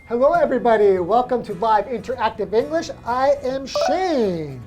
Hello everybody, welcome to Live Interactive English. I am Shane.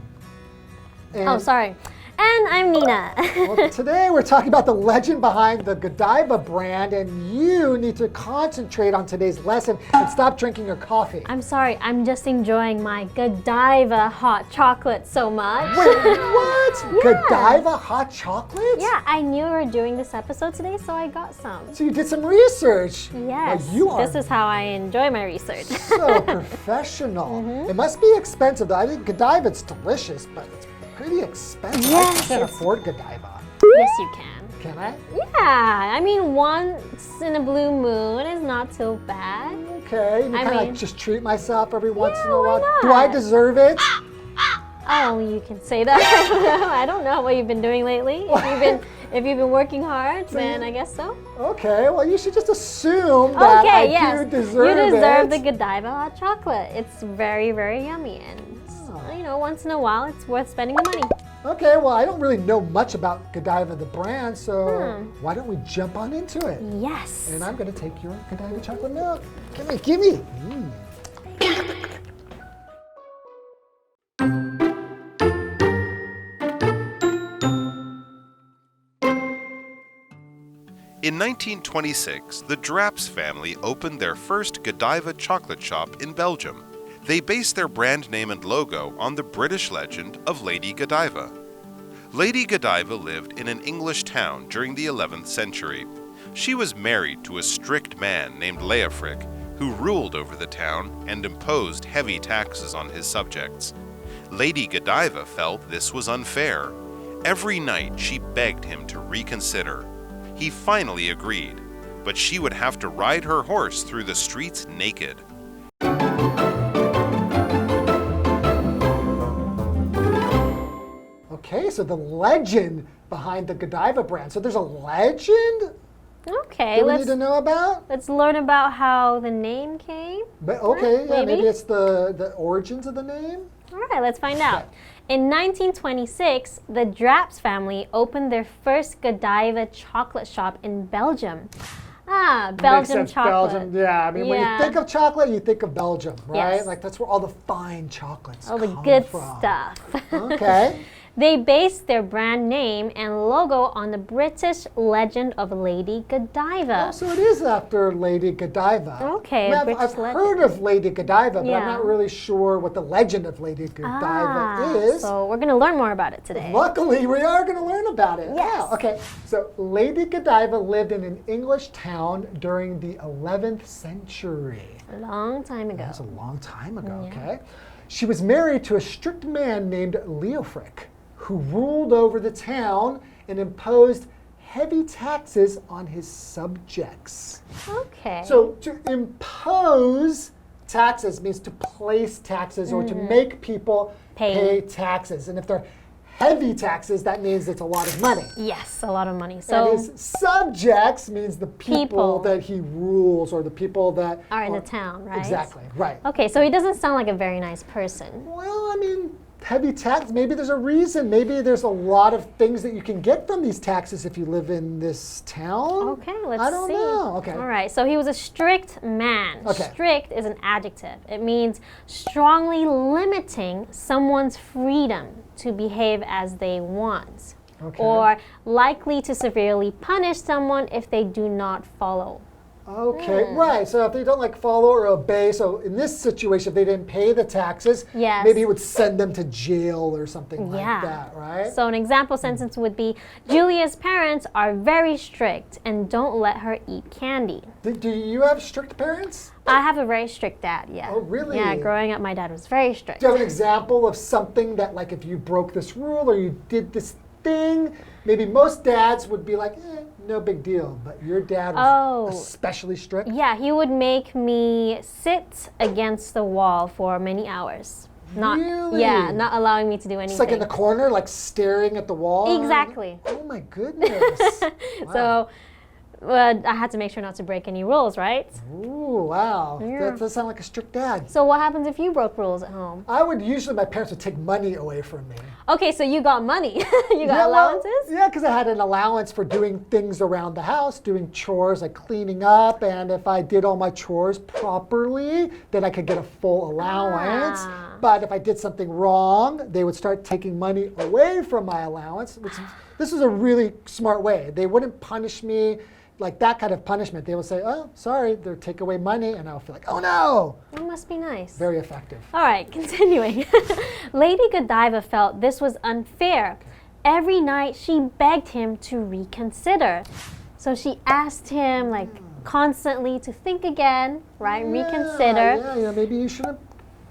Oh, sorry. And I'm Nina. Well, today we're talking about the legend behind the Godiva brand, and you need to concentrate on today's lesson and stop drinking your coffee. I'm sorry, I'm just enjoying my Godiva hot chocolate so much. Wait, what? Yeah. Godiva hot chocolate? Yeah, I knew we were doing this episode today, so I got some. So you did some research. Yes, This is how I enjoy my research. So professional. It must be expensive though. I think Godiva, it's delicious, but it's pretty expensive. Yes, I can't afford Godiva. Yes, you can. Can I? Yeah, I mean, once in a blue moon is not so bad. Okay, you kind of like just treat myself every once in a why while. not? Do I deserve it? Oh, you can say that. I don't know what you've been doing lately. If you've been working hard, then I guess so. Okay, well, you should just assume that I do deserve it. You deserve the Godiva hot chocolate. It's very, very yummy, and you know, once in a while, it's worth spending the money. Okay, well, I don't really know much about Godiva, the brand, so why don't we jump on into it? Yes. And I'm going to take your Godiva chocolate milk. Give me. In 1926, the Draps family opened their first Godiva chocolate shop in Belgium. They based their brand name and logo on the British legend of Lady Godiva. Lady Godiva lived in an English town during the 11th century. She was married to a strict man named Leofric, who ruled over the town and imposed heavy taxes on his subjects. Lady Godiva felt this was unfair. Every night she begged him to reconsider. He finally agreed, but she would have to ride her horse through the streets naked. Okay, so the legend behind the Godiva brand. So there's a legend Okay, that we need to know about? let's learn about how the name came. But okay, yeah, Maybe? maybe it's the origins of the name? All right, let's find out. In 1926, the Draps family opened their first Godiva chocolate shop in Belgium. Makes Belgian sense, chocolate. Belgium, yeah. I mean, when you think of chocolate, you think of Belgium, right? Yes. Like that's where all the fine chocolates All the come good from. stuff. Okay. They based their brand name and logo on the British legend of Lady Godiva. Oh, so it is after Lady Godiva. Okay, I mean, British I've legend. heard of Lady Godiva, but Yeah. I'm not really sure what the legend of Lady Godiva is. So we're going to learn more about it today. Luckily, we are going to learn about it. Yes. Yeah, okay. So Lady Godiva lived in an English town during the 11th century. A long time ago. That's a long time ago, okay? She was married to a strict man named Leofric, who ruled over the town and imposed heavy taxes on his subjects. Okay. So to impose taxes means to place taxes or to make people pay taxes. And if they're heavy taxes, that means it's a lot of money. Yes, a lot of money. And So his subjects means the people People. that he rules or the people that are in the town, right? Exactly, right. Okay, so he doesn't sound like a very nice person. Well, I mean, heavy tax, maybe there's a reason. Maybe there's a lot of things that you can get from these taxes if you live in this town. Okay, let's see. I don't know. Okay. All right, so he was a strict man. Okay. Strict is an adjective. It means strongly limiting someone's freedom to behave as they want. Okay. Or likely to severely punish someone if they do not follow. Okay, right. So if they don't like follow or obey, so in this situation, if they didn't pay the taxes, Yes. maybe it would send them to jail or something like that, right? So an example sentence would be, Julia's parents are very strict and don't let her eat candy. Do you have strict parents? I have a very strict dad, yeah. Oh, really? Yeah, growing up, my dad was very strict. Do you have an example of something that, like, if you broke this rule or you did this thing, maybe most dads would be like, no big deal, but your dad was especially strict? Yeah, he would make me sit against the wall for many hours. Really? Yeah, not allowing me to do anything. It's like in the corner, like staring at the wall? Exactly. Oh my goodness. So I had to make sure not to break any rules, right? Ooh, wow. Yeah. That does sound like a strict dad. So what happens if you broke rules at home? Usually my parents would take money away from me. Okay, so you got money. You got allowances? Yeah, because I had an allowance for doing things around the house, doing chores like cleaning up, and if I did all my chores properly, then I could get a full allowance. But if I did something wrong, they would start taking money away from my allowance. This was a really smart way. They wouldn't punish me like that kind of punishment. They would say, oh, sorry, they'll take away money, and I'll feel like, oh no. That must be nice. Very effective. All right, continuing. Lady Godiva felt this was unfair. Every night she begged him to reconsider. So she asked him like constantly to think again, right? Reconsider. Yeah, maybe you shouldn't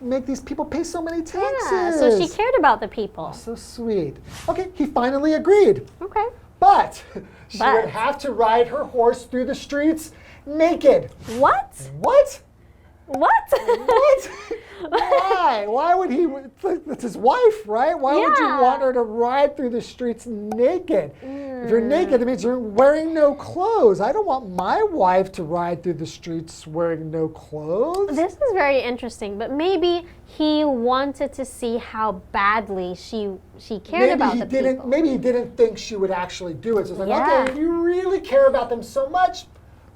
make these people pay so many taxes. Yeah, so she cared about the people. Oh, so sweet. Okay, he finally agreed. Okay. But she would have to ride her horse through the streets naked. What? What? What? What? Why? Why would he? That's his wife, right? Why would you want her to ride through the streets naked? If you're naked, it means you're wearing no clothes. I don't want my wife to ride through the streets wearing no clothes. This is very interesting, but maybe he wanted to see how badly she cared about the people. Maybe he didn't think she would actually do it. So it's like, okay, if you really care about them so much,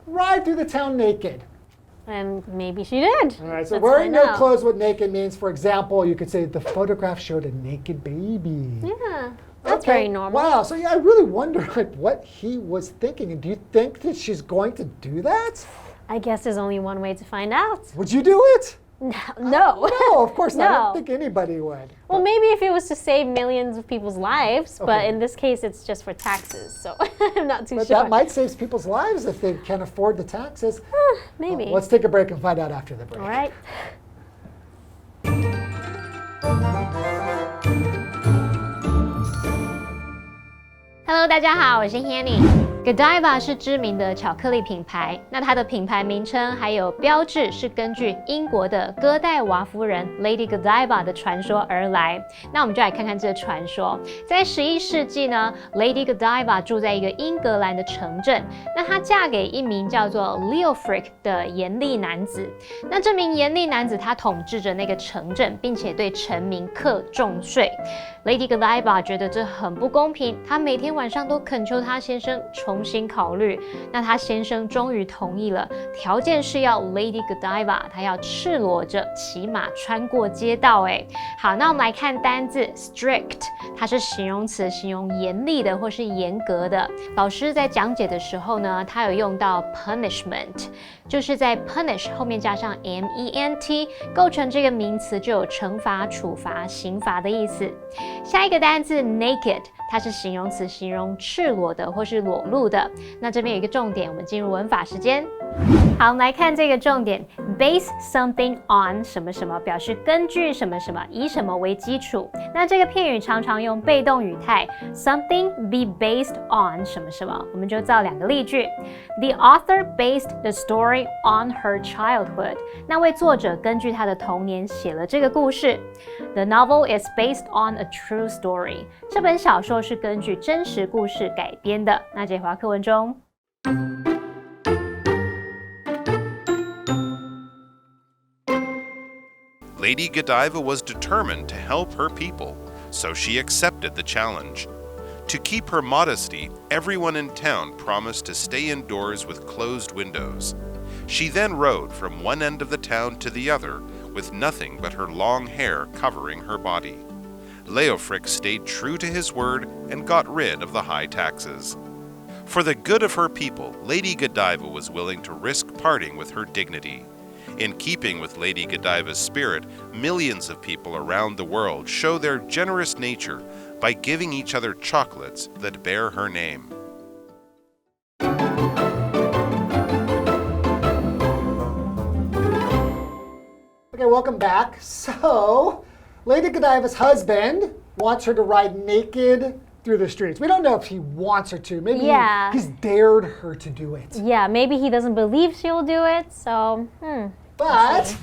ride through the town naked. And maybe she did. All right, so wearing no clothes, what naked means, for example, you could say the photograph showed a naked baby. Yeah, that's very normal. Wow, so yeah, I really wonder like what he was thinking. And do you think that she's going to do that? I guess there's only one way to find out. Would you do it? No. No, of course not. No. I don't think anybody would. Well, maybe if it was to save millions of people's lives, but in this case, it's just for taxes, so I'm not too sure. But that might save people's lives if they can afford the taxes. Maybe. Let's take a break and find out after the break. All right. Hello， 大家好，我是 Hanny。Godiva 是知名的巧克力品牌，那它的品牌名称还有标志是根据英国的戈代娃夫人 Lady Godiva 的传说而来。那我们就来看看这个传说。在11世纪呢 ，Lady Godiva 住在一个英格兰的城镇，那她嫁给一名叫做 Leofric 的严厉男子。那这名严厉男子他统治着那个城镇，并且对臣民课重税。Lady Godiva 觉得这很不公平，她每天晚上都恳求她先生重新考虑。那她先生终于同意了，条件是要 Lady Godiva 她要赤裸着骑马穿过街道。好，那我们来看单字 strict， 它是形容词，形容严厉的或是严格的。老师在讲解的时候呢，他有用到 punishment， 就是在 punish 后面加上 ment， 构成这个名词就有惩罚、处罚、刑罚的意思。下一个单字 naked， 它是形容词，形容赤裸的或是裸露的。那这边有一个重点，我们进入文法时间。好，我们来看这个重点 ，base something on 什么什么，表示根据什么什么，以什么为基础。那这个片语常常用被动语态 ，something be based on 什么什么，我们就造两个例句。The author based the story on her childhood。那位作者根据他的童年写了这个故事。The novel is based on a true story。这本小说是根据真实故事改编的。那这回课文中。Lady Godiva was determined to help her people, so she accepted the challenge. To keep her modesty, everyone in town promised to stay indoors with closed windows. She then rode from one end of the town to the other with nothing but her long hair covering her body. Leofric stayed true to his word and got rid of the high taxes. For the good of her people, Lady Godiva was willing to risk parting with her dignity. In keeping with Lady Godiva's spirit, millions of people around the world show their generous nature by giving each other chocolates that bear her name. Okay, welcome back. So, Lady Godiva's husband wants her to ride naked through the streets. We don't know if he wants her to. Maybe he's dared her to do it. Yeah, maybe he doesn't believe she'll do it, so, But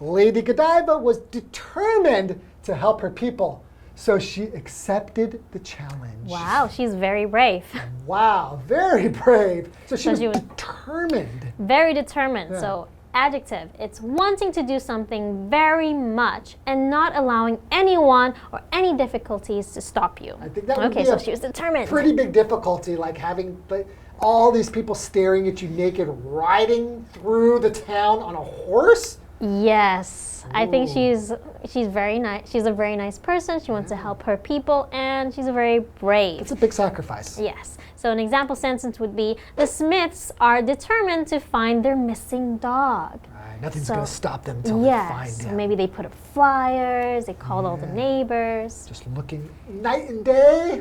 Lady Godiva was determined to help her people. So she accepted the challenge. Wow, she's very brave. Wow, very brave. So she was she was determined. Very determined. Yeah. So adjective, it's wanting to do something very much and not allowing anyone or any difficulties to stop you. I think that would Okay, be so a she was determined. pretty big difficulty, like having all these people staring at you naked, riding through the town on a horse. Yes, I think she's very nice. She's a very nice person. She wants to help her people, and she's a very brave. It's a big sacrifice. Yes. So an example sentence would be, the Smiths are determined to find their missing dog. Right, nothing's going to stop them until they find Yes, him. maybe they put up flyers, they called all the neighbors. Just looking night and day.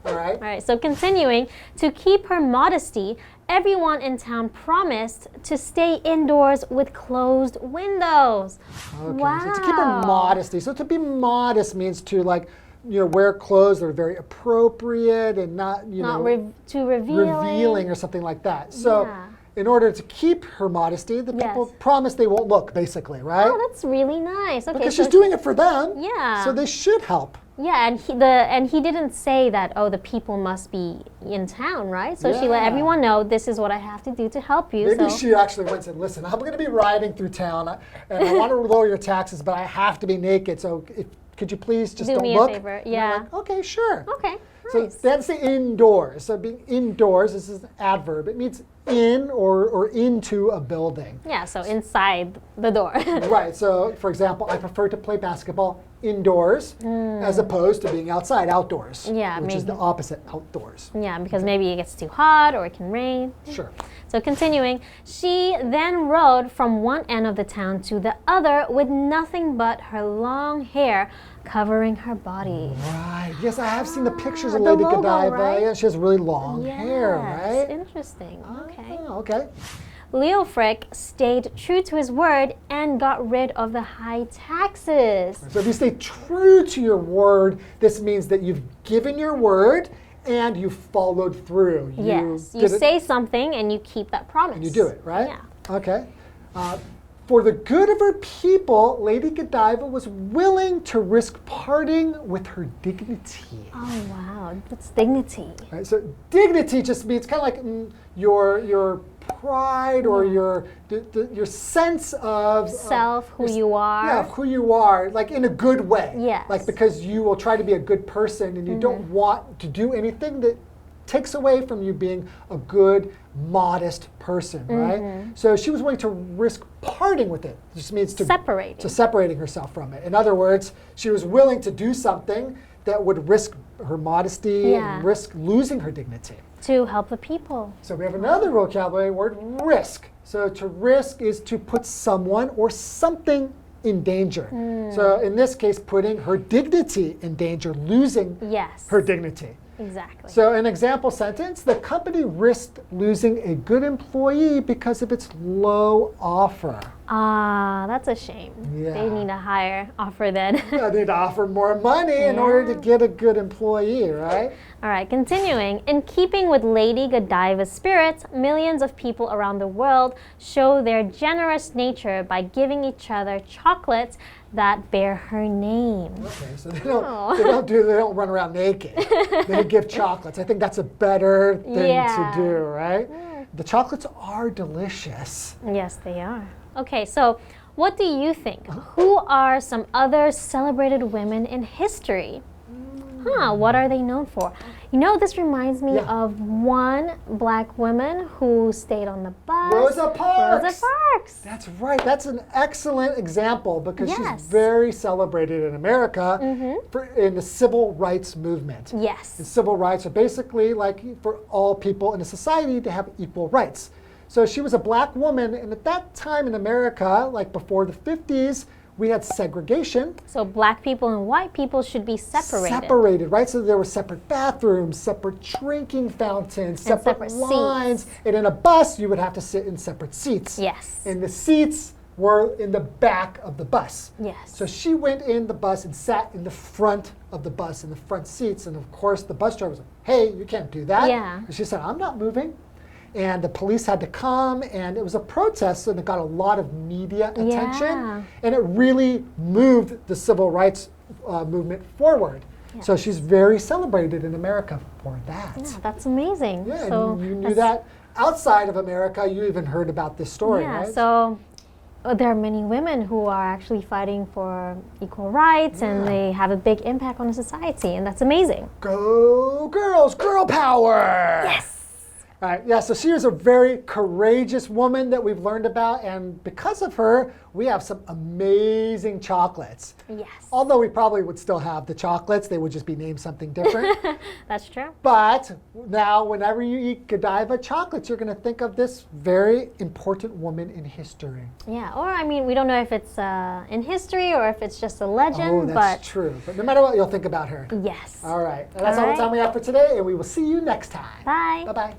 All right. All right, so continuing, to keep her modesty, everyone in town promised to stay indoors with closed windows. Okay, Wow. so to keep her modesty. So to be modest means to wear clothes that are very appropriate and not, too revealing. revealing or something like that. So Yeah. in order to keep her modesty, the people promise they won't look, basically, right? Oh, that's really nice. Okay, Because so she's doing it for them. Yeah. So they should help. Yeah, and he didn't say that, oh, the people must be in town, right? So she let Yeah. everyone know, this is what I have to do to help you. Maybe so. she actually went and said, listen, I'm going to be riding through town and I want to lower your taxes, but I have to be naked. So could you please just Do don't me a look? favor, And they're yeah. like, okay, sure. Okay, So nice. they had to say indoors. So being indoors, this is an adverb. It means in or into a building. Yeah, so inside the door. Right, so for example, I prefer to play basketball indoors as opposed to being outdoors. Yeah, which is the maybe. opposite, outdoors. Yeah, because maybe it gets too hot or it can rain. Sure. So continuing, she then rode from one end of the town to the other with nothing but her long hair covering her body. Right, yes, I have seen the pictures of the Lady logo, Godiva. right? Yeah, she has really long hair, right? Interesting. Okay. Oh, okay. Leofric stayed true to his word and got rid of the high taxes. So if you stay true to your word, this means that you've given your word and you followed through. Yes, you did it- say something and you keep that promise. and you do it, right? Yeah. Okay. For the good of her people, Lady Godiva was willing to risk parting with her dignity. Oh wow, that's dignity. Right? So dignity just means kind of like your pride or your sense of Self, who you are. Yeah, of who you are, like in a good way. Yes. Like because you will try to be a good person and you don't want to do anything that takes away from you being a good, modest person, right? So she was willing to risk parting with it. It just means to separating herself from it. In other words, she was willing to do something that would risk her modesty and risk losing her dignity. To help the people. So we have another vocabulary word, risk. So to risk is to put someone or something in danger. So in this case, putting her dignity in danger, losing her dignity. Exactly. So an example sentence, the company risked losing a good employee because of its low offer. Ah, that's a shame. Yeah. They need a higher offer then. They need to offer more money in order to get a good employee, right? All right, continuing. In keeping with Lady Godiva's spirit, millions of people around the world show their generous nature by giving each other chocolates that bear her name. Okay, so they don't run around naked. They give chocolates. I think that's a better thing to do, right? The chocolates are delicious. Yes, they are. Okay, so what do you think? Who are some other celebrated women in history? What are they known for? You know, this reminds me of one black woman who stayed on the bus. Rosa Parks. Rosa Parks. That's right. That's an excellent example because Yes. she's very celebrated in America in the civil rights movement. Yes. And civil rights are basically like for all people in a society to have equal rights. So she was a black woman, and at that time in America, like before the 50s, we had segregation. So black people and white people should be separated. Separated, right? So there were separate bathrooms, separate drinking fountains, separate lines. seats. And in a bus, you would have to sit in separate seats. Yes. And the seats were in the back of the bus. Yes. So she went in the bus and sat in the front of the bus, in the front seats. And of course, the bus driver was like, hey, you can't do that. Yeah. And she said, I'm not moving. And the police had to come, and it was a protest, and it got a lot of media attention. Yeah. And it really moved the civil rights movement forward. Yes. So she's very celebrated in America for that. Yeah, that's amazing. Yeah, so and you knew that outside of America, you even heard about this story, yeah, right? So there are many women who are actually fighting for equal rights and they have a big impact on the society, and that's amazing. Go girls, girl power! Yes! All right, yeah, so she was a very courageous woman that we've learned about, and because of her, we have some amazing chocolates. Yes. Although we probably would still have the chocolates, they would just be named something different. That's true. But now, whenever you eat Godiva chocolates, you're going to think of this very important woman in history. Yeah, or I mean, we don't know if it's in history or if it's just a legend, Oh, that's true. But no matter what, you'll think about her. Yes. All right, and that's all the time we have for today, and we will see you next time. Bye. Bye-bye.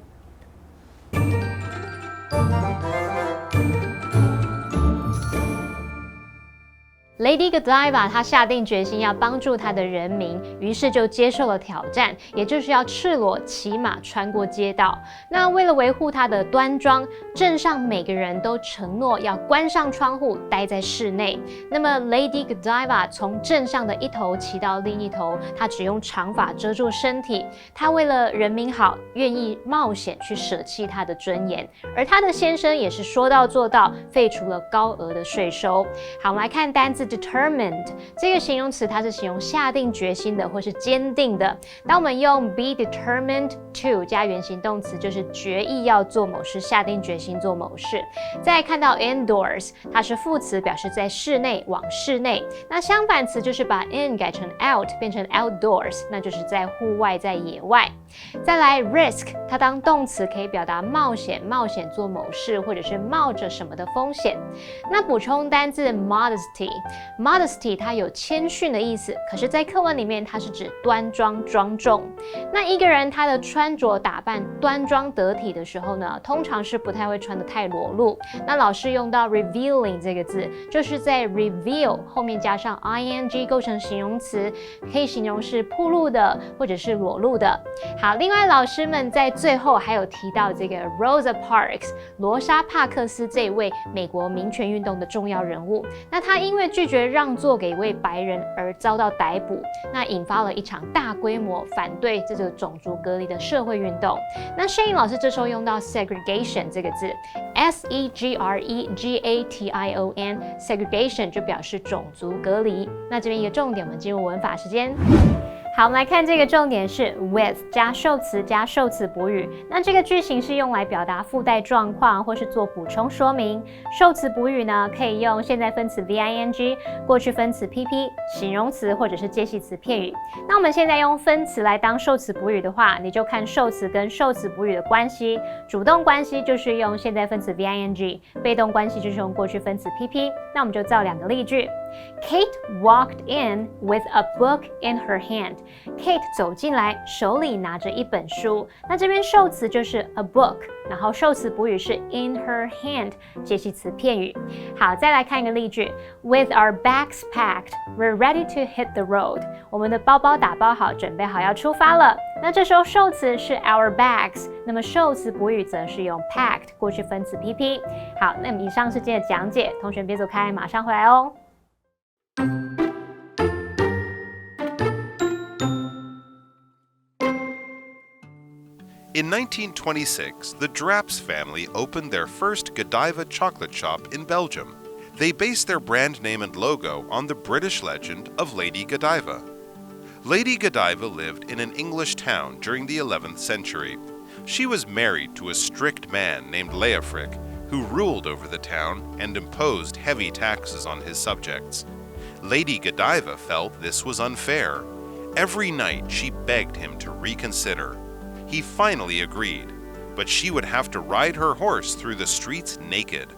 Lady Godiva 她下定决心要帮助她的人民，于是就接受了挑战，也就是要赤裸骑马穿过街道。那为了维护她的端庄，镇上每个人都承诺要关上窗户，待在室内。那么 Lady Godiva 从镇上的一头骑到另一头，她只用长发遮住身体。她为了人民好，愿意冒险去舍弃她的尊严。而她的先生也是说到做到，废除了高额的税收。好，我们来看单字。Determined 这个形容词，它是形容下定决心的或是坚定的。当我们用 be determined to 加原形动词，就是决意要做某事，下定决心做某事。再看到 indoors， 它是副词，表示在室内，往室内。那相反词就是把 in 改成 out， 变成 outdoors， 那就是在户外，在野外。再来 risk， 它当动词可以表达冒险，冒险做某事，或者是冒着什么的风险。那补充单字 modesty。Modesty 它有谦逊的意思，可是在课文里面它是指端庄庄重。那一个人他的穿着打扮端庄得体的时候呢，通常是不太会穿得太裸露。那老师用到 revealing 这个字，就是在 reveal 后面加上 ing 构成形容词，可以形容是暴露的或者是裸露的。好，另外老师们在最后还有提到这个 Rosa Parks 罗莎帕克斯这一位美国民权运动的重要人物。那他因为拒绝让座给一位白人而遭到逮捕，那引发了一场大规模反对这个种族隔离的社会运动。那Shane老师这时候用到 segregation 这个字 ，segregation segregation 就表示种族隔离。那这边一个重点，我们进入文法时间。好，我们来看这个重点是 with 加受词加受词补语。那这个句型是用来表达附带状况或是做补充说明。受词补语呢，可以用现在分词 VING、过去分词 PP、形容词或者是介系词片语。那我们现在用分词来当受词补语的话，你就看受词跟受词补语的关系。主动关系就是用现在分词 VING， 被动关系就是用过去分词 PP。那我们就造两个例句。Kate walked in with a book in her hand.Kate 走进来，手里拿着一本书。那这边受词就是 a book， 然后受词补语是 in her hand， 介系词片语。好，再来看一个例句 ：With our bags packed, we're ready to hit the road。我们的包包打包好，准备好要出发了。那这时候受词是 our bags， 那么受词补语则是用 packed， 过去分词 PP。好，那么以上是今天的讲解，同学别走开，马上回来哦。In 1926, the Draps family opened their first Godiva chocolate shop in Belgium. They based their brand name and logo on the British legend of Lady Godiva. Lady Godiva lived in an English town during the 11th century. She was married to a strict man named Leofric, who ruled over the town and imposed heavy taxes on his subjects. Lady Godiva felt this was unfair. Every night she begged him to reconsider.He finally agreed, but she would have to ride her horse through the streets naked.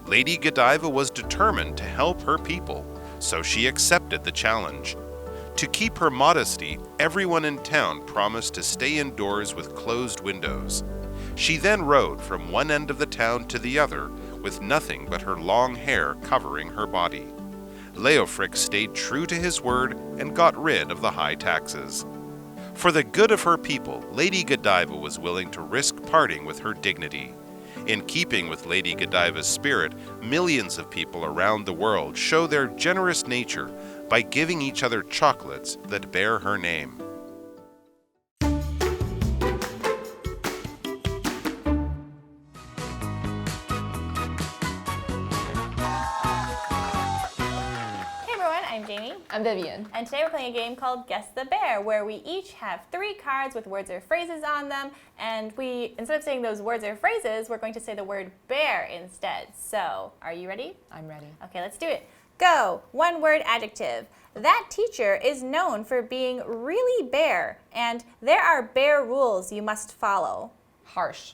Lady Godiva was determined to help her people, so she accepted the challenge. To keep her modesty, everyone in town promised to stay indoors with closed windows. She then rode from one end of the town to the other with nothing but her long hair covering her body. Leofric stayed true to his word and got rid of the high taxes.For the good of her people, Lady Godiva was willing to risk parting with her dignity. In keeping with Lady Godiva's spirit, millions of people around the world show their generous nature by giving each other chocolates that bear her name. I'm Jamie. I'm Vivian. And today we're playing a game called Guess the Bear, where we each have 3 cards with words or phrases on them, and instead of saying those words or phrases, we're going to say the word bear instead. So, are you ready? I'm ready. Okay, let's do it. Go. 1 word adjective. That teacher is known for being really bare, and there are bare rules you must follow. Harsh.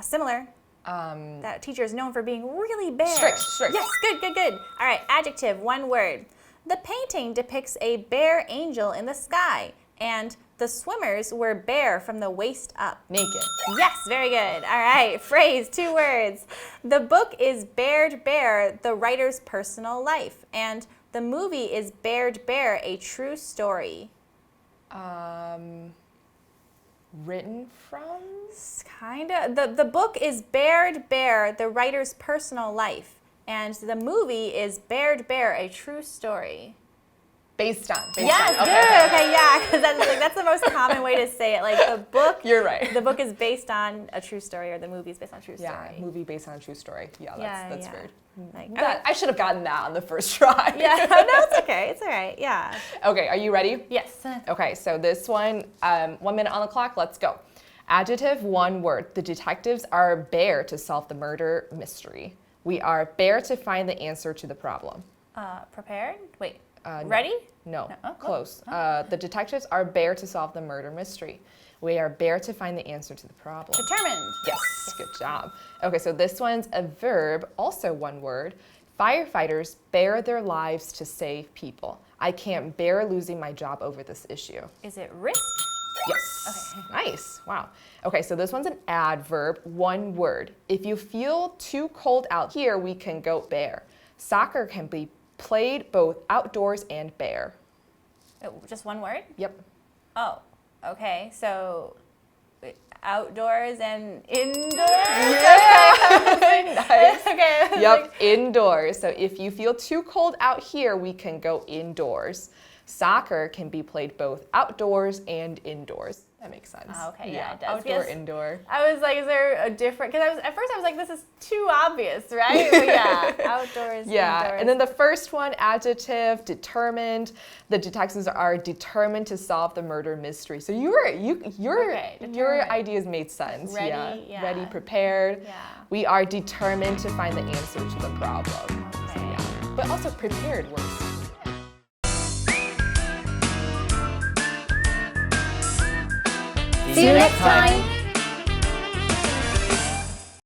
Similar. That teacher is known for being really bare. Strict. Yes, good. All right, adjective, 1 word. The painting depicts a bare angel in the sky, and the swimmers were bare from the waist up. Naked. Yes, very good. All right, phrase, 2 words. The book is bared bare the writer's personal life, and the movie is bared bare a true story. Written from? Kinda. The book is bared bare the writer's personal life, and the movie is bared bare a true story. Based on. Yes, good. Okay, yeah, because that's the most common way to say it. Like the book. You're right. The book is based on a true story, or the movie is based on a true story. Yeah, movie based on a true story. Yeah, that's weird. Like, I should have gotten that on the first try. Yeah, no, it's okay. It's all right. Yeah. Okay, are you ready? Yes. Okay, so this one, 1 minute on the clock. Let's go. Adjective, 1 word. The detectives are bare to solve the murder mystery. We are bare to find the answer to the problem. Prepared? Wait. No. Ready? No. Oh, Close. The detectives are bare to solve the murder mystery. We are bare to find the answer to the problem. Determined. Yes, good job. Okay, so this one's a verb, also 1 word. Firefighters bear their lives to save people. I can't bear losing my job over this issue. Is it risk? Yes. Okay. Nice. Wow. Okay, so this one's an adverb, 1 word. If you feel too cold out here, we can go bare. Soccer can be played both outdoors and bare. Just 1 word? Yep. Oh, okay. So outdoors and indoors? Yeah. Nice. Okay. Yep, indoors. So if you feel too cold out here, we can go indoors. Soccer can be played both outdoors and indoors. That makes sense. Okay, yeah, it does. Outdoor, Yes. indoor. I was like, is there a different? Because at first I was like, this is too obvious, right? But yeah, outdoors. Yeah, indoors. and then the first one, adjective, determined. The detectives are determined to solve the murder mystery. So your ideas made sense. Ready, yeah. Ready, prepared. Yeah. We are determined to find the answer to the problem. Okay. So, yeah. But also prepared works. See you next time!